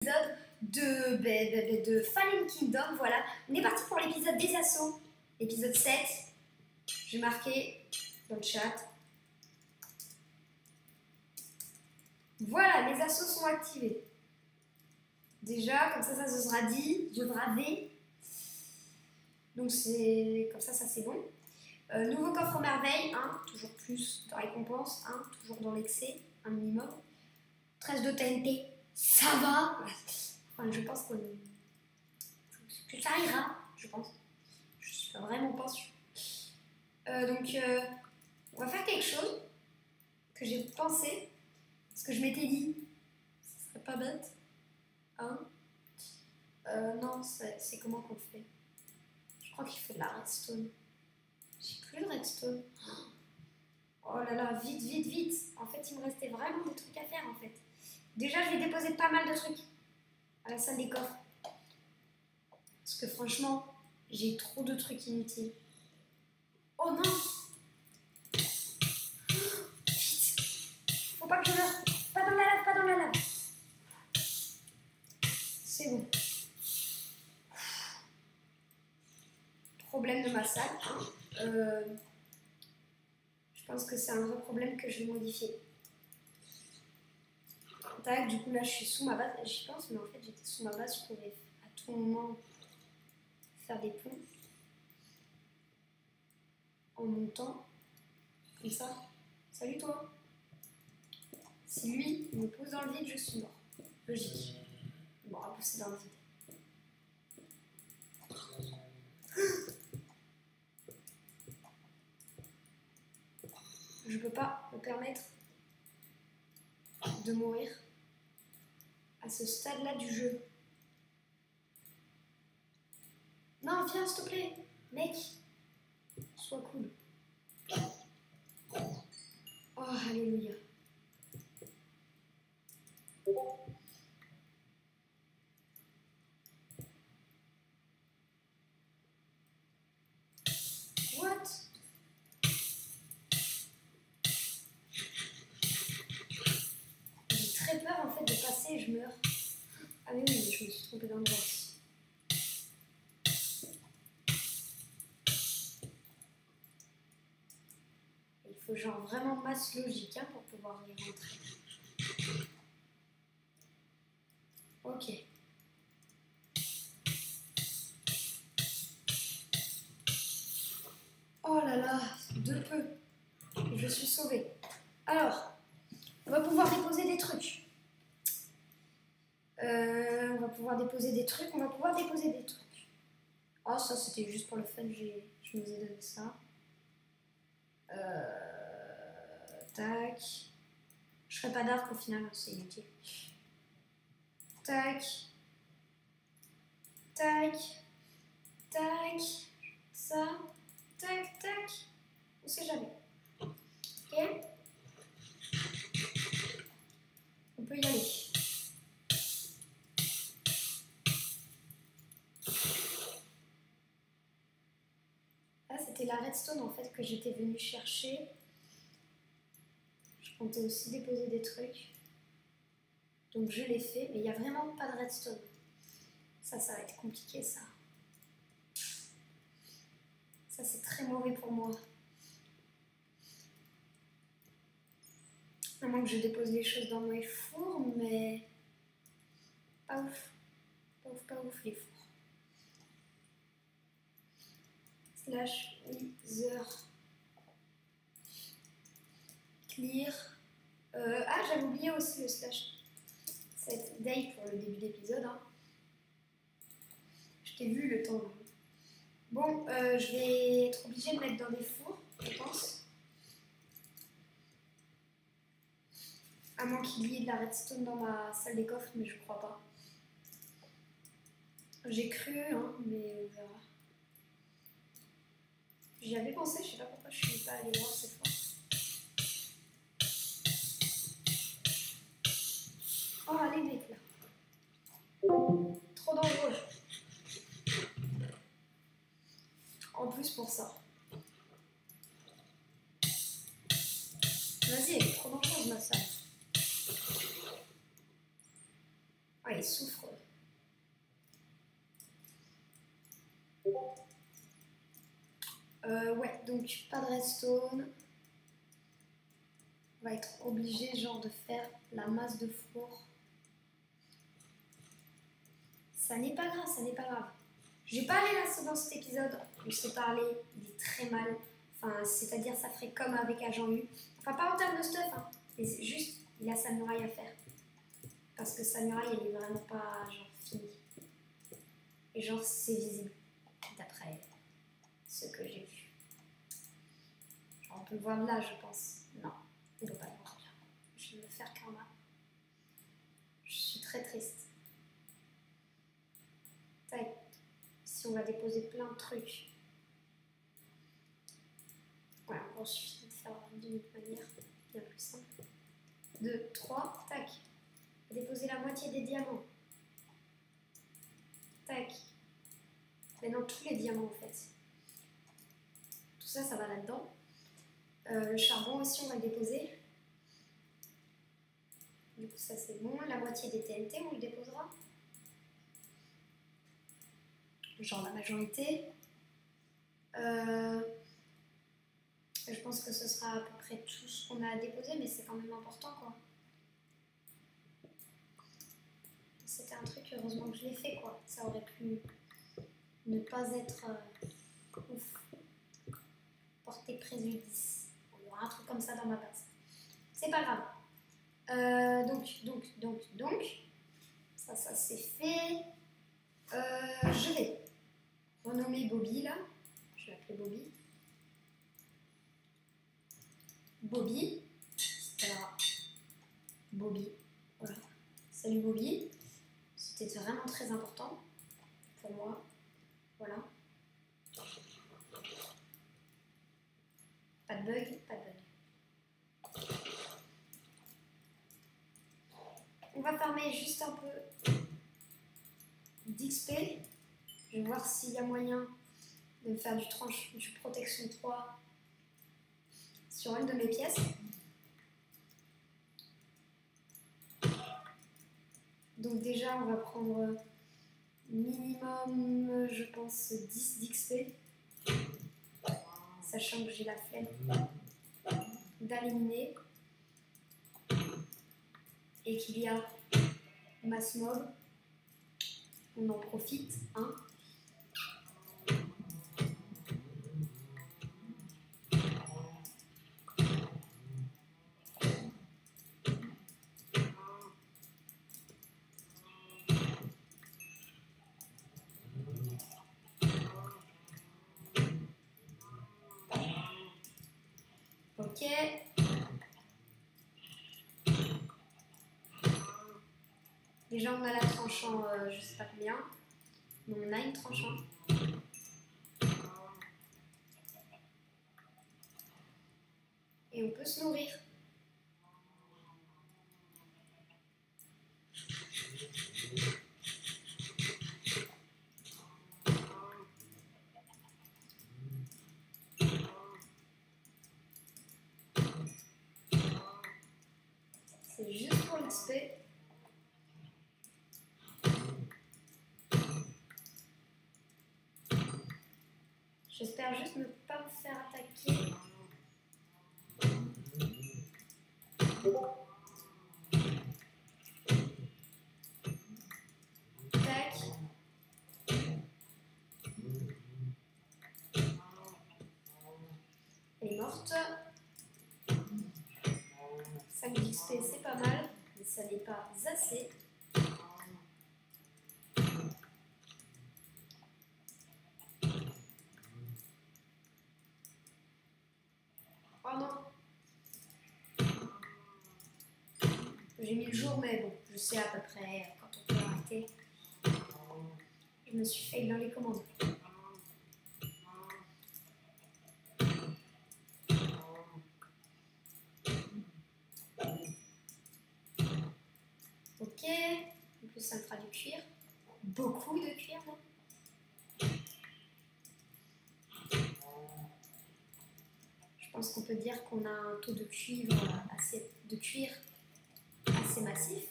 Épisode de Fallen Kingdom, voilà. On est parti pour l'épisode des assauts, épisode 7. J'ai marqué dans le chat. Voilà, les assauts sont activés. Déjà, comme ça se sera dit, je bravais. Donc c'est comme ça c'est bon. Nouveau coffre merveille, 1, toujours plus de récompense, 1, toujours dans l'excès, un minimum. 13 de TNT, ça va. Enfin, je pense que ça ira, je pense. Je suis vraiment pas sûre. Donc, on va faire quelque chose que j'ai pensé, parce que je m'étais dit, ce serait pas bête. Hein? Non, c'est comment qu'on fait? Je crois qu'il faut de la redstone. J'ai plus de redstone. Oh là là, vite, vite, vite. En fait, il me restait vraiment des trucs à faire, en fait. Déjà, je vais déposer pas mal de trucs à la salle des coffres. Parce que franchement, j'ai trop de trucs inutiles. Oh non! Vite! Faut pas que je meure. Pas dans la lave, pas dans la lave. C'est bon. Problème de ma salle. Je pense que c'est un vrai problème que je vais modifier. Tac, du coup là je suis sous ma base. J'y pense, mais en fait j'étais sous ma base. Je pouvais à tout moment faire des ponts. En montant. Comme ça. Salut toi! Si lui il me pousse dans le vide, je suis mort. Logique. Bon, on va pousser dans le vide. Je peux pas me permettre de mourir à ce stade-là du jeu. Non, viens s'il te plaît, mec. Sois cool. Oh, alléluia. What? J'ai très peur en fait de passer et je meurs. Ah mais oui, je me suis trompée dans le boss. Il faut genre vraiment masse logique hein, pour pouvoir y rentrer. Ok. Oh là là, de peu. Je suis sauvée. Alors, on va pouvoir déposer des trucs. On va pouvoir déposer des trucs. Oh, ça c'était juste pour le fun, je nous ai donné ça. Tac. Je ferai pas d'arc au final, c'est inutile. Tac. Tac. Tac. Ça. Tac, tac. On sait jamais. Ok. On peut y aller. Là, c'était la redstone en fait que j'étais venue chercher. Je comptais aussi déposer des trucs. Donc je l'ai fait, mais il n'y a vraiment pas de redstone. Ça va être compliqué ça. Ça c'est très mauvais pour moi. À moins que je dépose des choses dans mes fours, mais pas ouf. Pas ouf les fours. Slash wither clear. Ah, j'avais oublié aussi le slash set day pour le début d'épisode. Hein. Je t'ai vu le temps. Bon, je vais être obligée de mettre dans des fours, je pense. À moins qu'il y ait de la redstone dans ma salle des coffres, mais je crois pas. J'ai cru, hein, mais on verra. J'y avais pensé, je sais pas pourquoi je suis pas allée voir cette fois. Oh, allez, mec, là. Trop dangereux. En plus pour ça. Vas-y, elle est trop dangereuse, ma salle. Oh, il souffre. Ouais, donc pas de redstone. On va être obligé genre de faire la masse de four. Ça n'est pas grave, ça n'est pas grave. Je vais pas aller là dans cet épisode, on s'est parlé, il est très mal. Enfin, c'est-à-dire ça ferait comme avec Agent U. Enfin, pas en termes de stuff, hein. Mais c'est juste, il a sa muraille à faire. Parce que sa muraille, elle est vraiment pas genre finie. Et genre, c'est visible, d'après ce que j'ai vu. Genre, on peut le voir de là, je pense. Non, on ne peut pas le voir là. Je vais me faire karma. Je suis très triste. Tac. Si on va déposer plein de trucs. Ouais, en gros, il suffit de faire d'une manière bien plus simple. 2, 3, tac. Déposer la moitié des diamants. Tac. Maintenant, tous les diamants en fait. Tout ça, ça va là-dedans. Le charbon aussi, on va le déposer. Du coup, ça c'est bon. La moitié des TNT, on le déposera. Genre la majorité. Je pense que ce sera à peu près tout ce qu'on a à déposer, mais c'est quand même important quoi. C'était un truc, heureusement que je l'ai fait quoi. Ça aurait pu ne pas être ouf. Porter préjudice. Il y aura un truc comme ça dans ma base. C'est pas grave. Donc, ça c'est fait. Je vais renommer Bobby là. Je vais l'appeler Bobby. Bobby. Alors, Bobby. Voilà. Salut Bobby. C'était vraiment très important pour moi. Voilà. Pas de bug, pas de bug. On va farmer juste un peu d'XP. Je vais voir s'il y a moyen de faire du protection 3 sur une de mes pièces. Donc déjà, on va prendre minimum, je pense, 10 d'XP. Sachant que j'ai la flemme d'éliminer. Et qu'il y a masse mob. On en profite, hein. Ok. Déjà, on a la tranchant, je sais pas combien, mais on a une tranchant. Et on peut se nourrir. C'est juste pour l'XP. J'espère juste ne pas me faire attaquer. Tac. Elle est morte. 5 d'XP, c'est pas mal, mais ça n'est pas assez. Oh non. J'ai mis le jour, mais bon, je sais à peu près quand on peut arrêter. Je me suis fail dans les commandes. Ok. En plus, ça me fera du cuir. Beaucoup de cuir, non? Je pense qu'on peut dire qu'on a un taux de cuivre assez massif.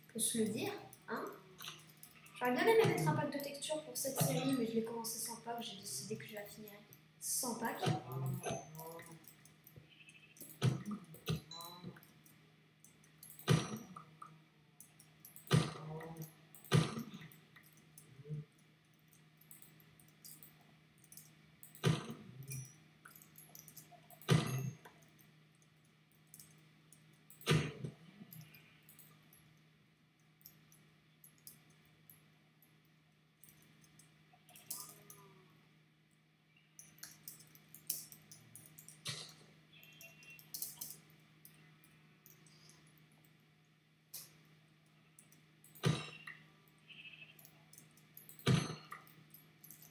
On peut se le dire, hein? J'aurais bien aimé mettre un pack de texture pour cette série, mais je l'ai commencé sans pack. J'ai décidé que je la finirais sans pack.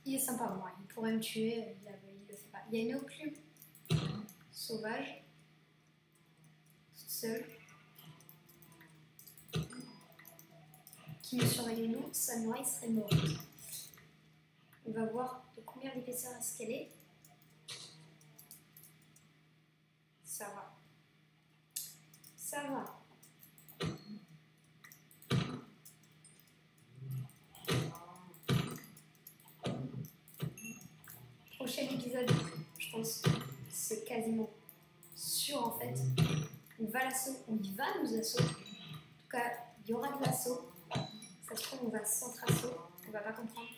Il est sympa, moi. Il pourrait me tuer, il le fait pas. Il y a une enclume sauvage, toute seule, qui me surveille nous. Sa noix serait morte. On va voir de combien d'épaisseur est-ce qu'elle est. Ça va. Ça va. Prochain épisode, je pense, c'est quasiment sûr en fait. On va l'assaut, on y va nous assaut. En tout cas, il y aura de l'assaut. Ça se trouve, on va centre-assaut. On va pas comprendre.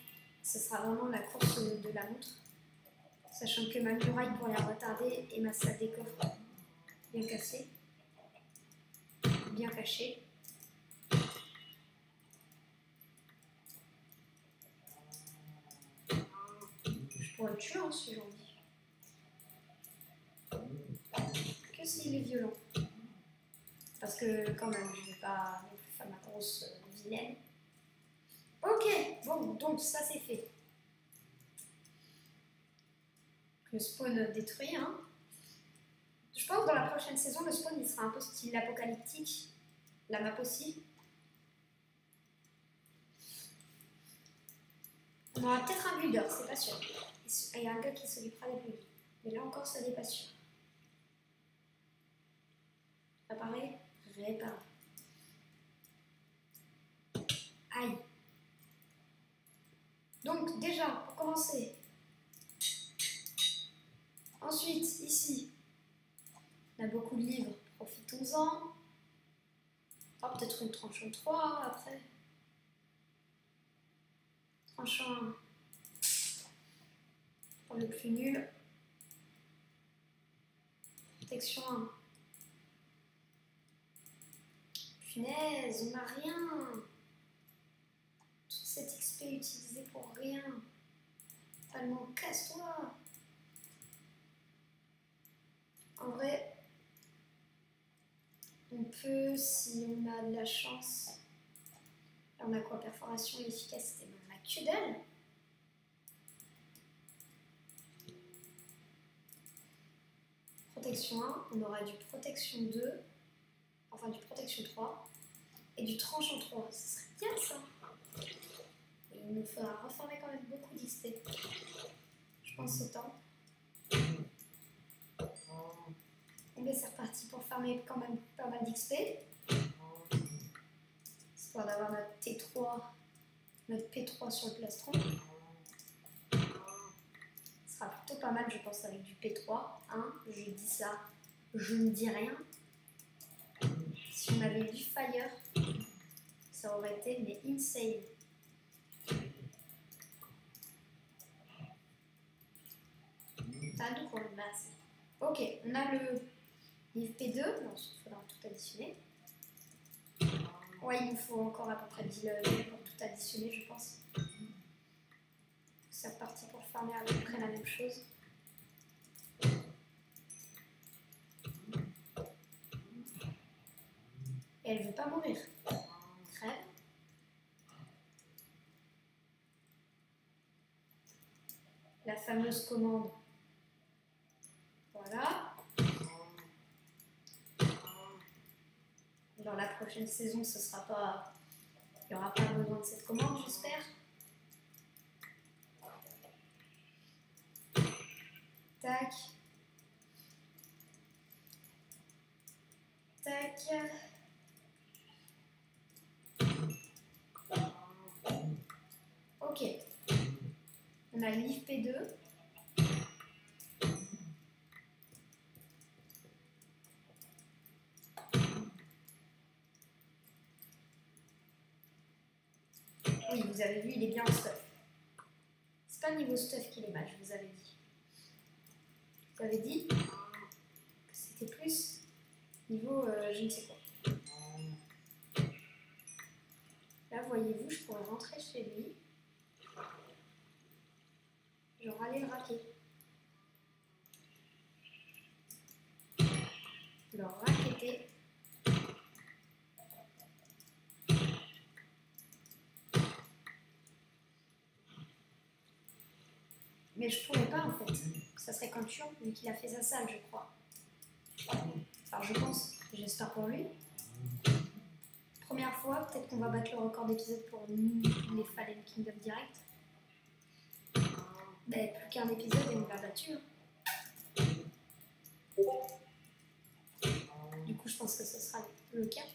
Ce sera vraiment la course de la montre. Sachant que ma muraille pourrait la retarder et ma salle des coffres bien cassée, bien cachée. Je pourrais le tuer hein, si j'ai envie. Que s'il est violent. Parce que quand même, je ne vais pas non plus faire ma grosse vilaine. Ok, bon, donc ça c'est fait. Le spawn détruit, hein. Je pense que dans la prochaine saison, le spawn il sera un peu style apocalyptique. La map aussi. On aura peut-être un builder, c'est pas sûr. Il y a un gars qui s'occupera des builders. Mais là encore, ça n'est pas sûr. Réparer, réparer. Aïe. Donc déjà, pour commencer. Ensuite, ici, on a beaucoup de livres. Profitons-en. Oh, peut-être une tranchant 3 après. Tranchant 1. Pour le plus nul. Protection 1. Punaise, on n'a rien. Toute cette XP utilisée pour rien. Tellement casse-toi. En vrai, on peut, si on a de la chance, là on a quoi? Perforation et efficacité, mais on n'a que dalle. Protection 1, on aura du protection 2, enfin du protection 3, et du tranchant 3. Ce serait bien ça. Et il nous faudra reformer quand même beaucoup d'XP. Je pense autant. Et bien c'est reparti pour farmer quand même pas mal d'XP. Histoire d'avoir notre T3, notre P3 sur le plastron. Ce sera plutôt pas mal je pense avec du P3. Hein, je dis ça, je ne dis rien. Si on avait du Fire, ça aurait été mais insane. T'as nous pour le masque. Ok, on a le livre P2, non, il faudra tout additionner. Ouais, il nous faut encore à peu près 10 levels pour tout additionner, je pense. C'est reparti pour farmer à peu près la même chose. Et elle veut pas mourir. Crève. La fameuse commande. Voilà. Dans la prochaine saison, ce sera pas. Il n'y aura pas besoin de cette commande, j'espère. Tac. Tac. Ok. On a le livre P2. Oui, vous avez vu, il est bien en stuff. C'est pas le niveau stuff qu'il est mal, je vous avais dit. Je vous avais dit que c'était plus niveau je ne sais quoi. Là, voyez-vous, je pourrais rentrer chez lui. Genre aller le raquer. Le raqueter. Mais je pourrais pas en fait. Ça serait quand chiant vu qu'il a fait sa salle, je crois. Enfin, je pense. J'espère pour lui. Première fois, peut-être qu'on va battre le record d'épisodes pour les Fallen Kingdom direct. Ben, plus qu'un épisode et on l'a battu. Hein. Du coup, je pense que ce sera le cas.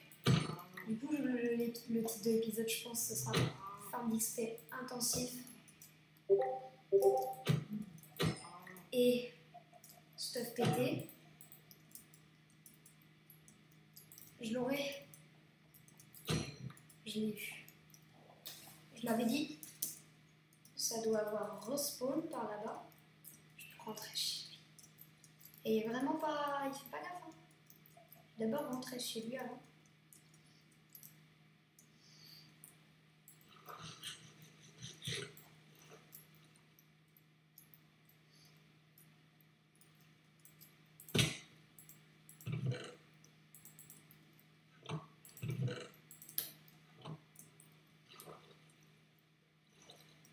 Du coup, le titre de l'épisode, je pense que ce sera Farm d'XP intensif et stuff pété. Je l'aurais. Je l'ai eu. Je l'avais dit. Ça doit avoir respawn par là-bas. Je peux rentrer chez lui. Et il est vraiment pas. Il fait pas gaffe. Hein. D'abord rentrer chez lui avant.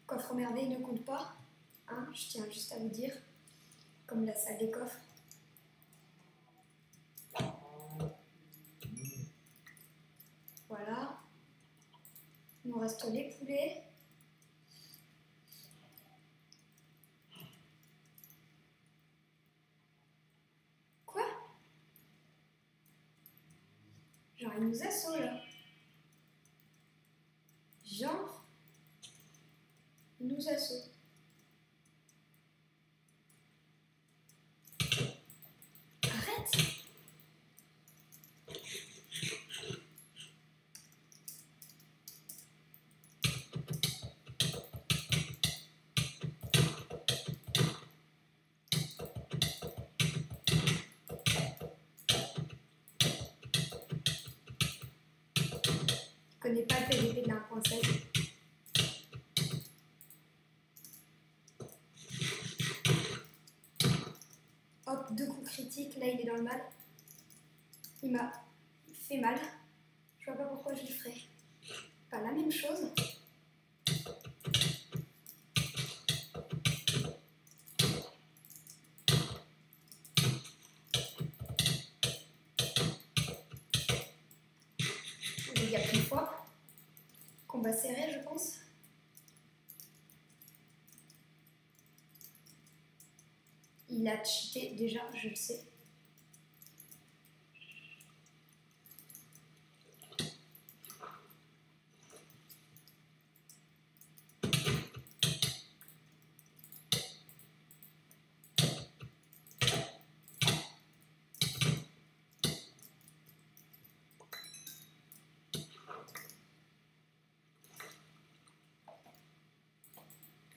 Coffre merveille ne compte pas. Hein, je tiens juste à vous dire. Comme la salle des coffres. Voilà. Il nous reste les poulets. Quoi? Genre, il nous assaut là. Genre, il nous assaut. Arrête! Je connais pas le PVP de la 1.16. Hop, 2 coups critiques. Là, il est dans le mal. Il m'a fait mal. Je vois pas pourquoi je lui ferais pas la même chose. Il y a plus de fois. Combat serré, je pense. Il a cheaté déjà, je le sais.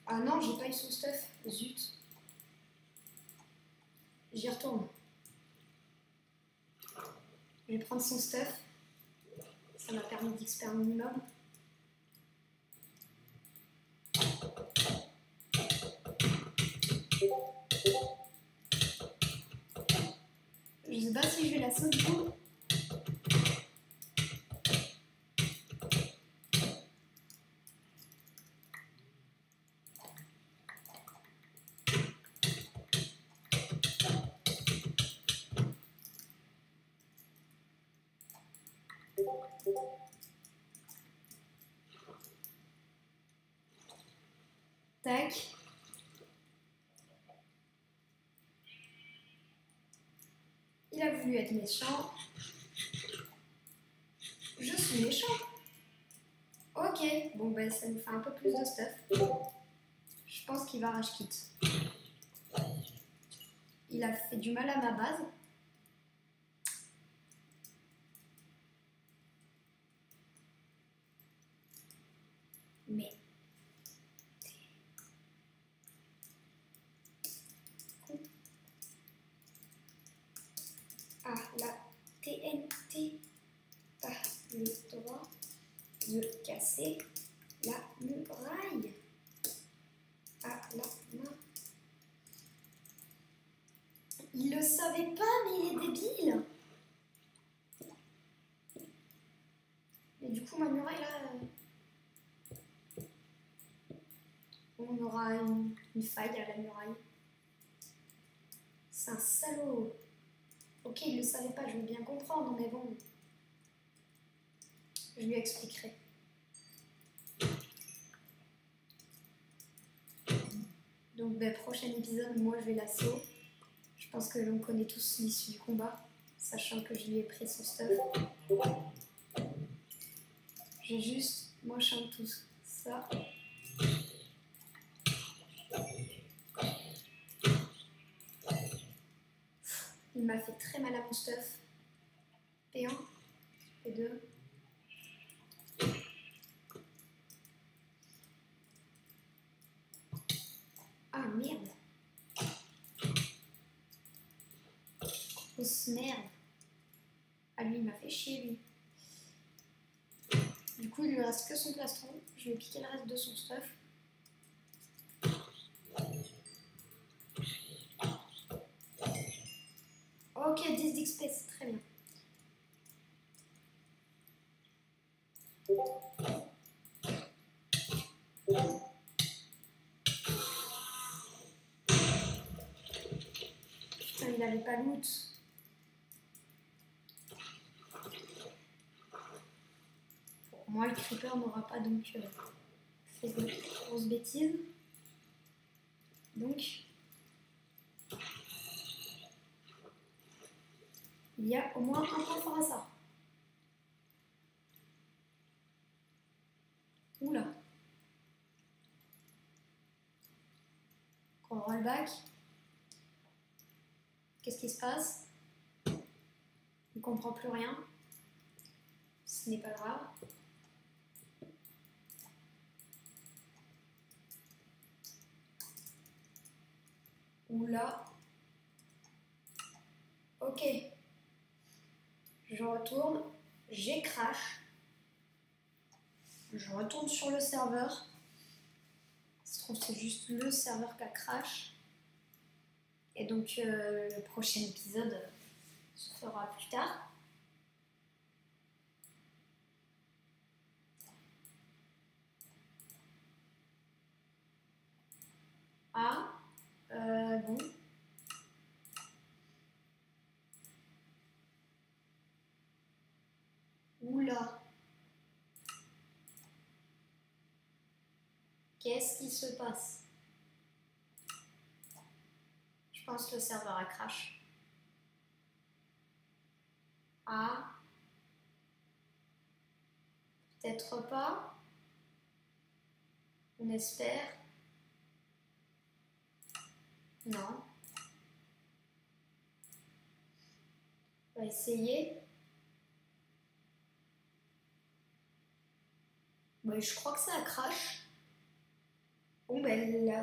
Ah non, j'ai pas eu son stuff. Zut. J'y retourne. Je vais prendre son stuff. Ça m'a permis d'XP un minimum. Je sais pas si je vais la sauter du coup. Tac. Il a voulu être méchant. Je suis méchant. Ok. Ok, bon ben ça nous fait un peu plus de stuff. Je pense qu'il va rage quit. Il a fait du mal à ma base. Mais... Ah, la TNT a le droit de casser la muraille. Ah, la main. Il le savait pas, mais il est débile. Et du coup, ma muraille là... on aura une faille à la muraille. C'est un salaud. Ok, il ne le savait pas, je veux bien comprendre, mais bon. Je lui expliquerai. Donc, ben, prochain épisode, moi je vais l'assaut. Je pense que l'on connaît tous l'issue du combat, sachant que je lui ai pris son stuff. J'ai juste, moi je chante tout ça. Il m'a fait très mal à mon stuff. P1, P2. Ah merde. Grosse merde. Ah lui il m'a fait chier lui. Du coup il lui reste que son plastron. Je vais piquer le reste de son stuff. Ok, 10 d'XP, c'est très bien. Putain, il avait pas loot. Pour moi, le creeper n'aura pas donc fait de grosses bêtises. Donc, il y a au moins un point fort à ça. Oula. Encore un rollback. Qu'est-ce qui se passe? Il ne comprend plus rien. Ce n'est pas grave. Oula. Ok. Je retourne. J'ai crash. Je retourne sur le serveur. Ça se trouve, c'est juste le serveur qui a crash. Et donc, le prochain épisode se fera plus tard. Ah, bon. Oula. Qu'est-ce qui se passe? Je pense que le serveur a crash. Ah. Peut-être pas. On espère. Non. On va essayer. Ouais, je crois que ça a crash. Bon, ben,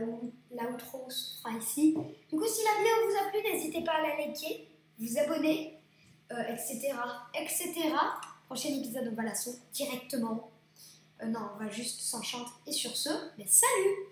l'outro se fera ici. Du coup, si la vidéo vous a plu, n'hésitez pas à la liker, vous abonner, etc., etc. Prochain épisode, on va l'assaut directement. Non, on va juste s'enchanter. Et sur ce, mais salut!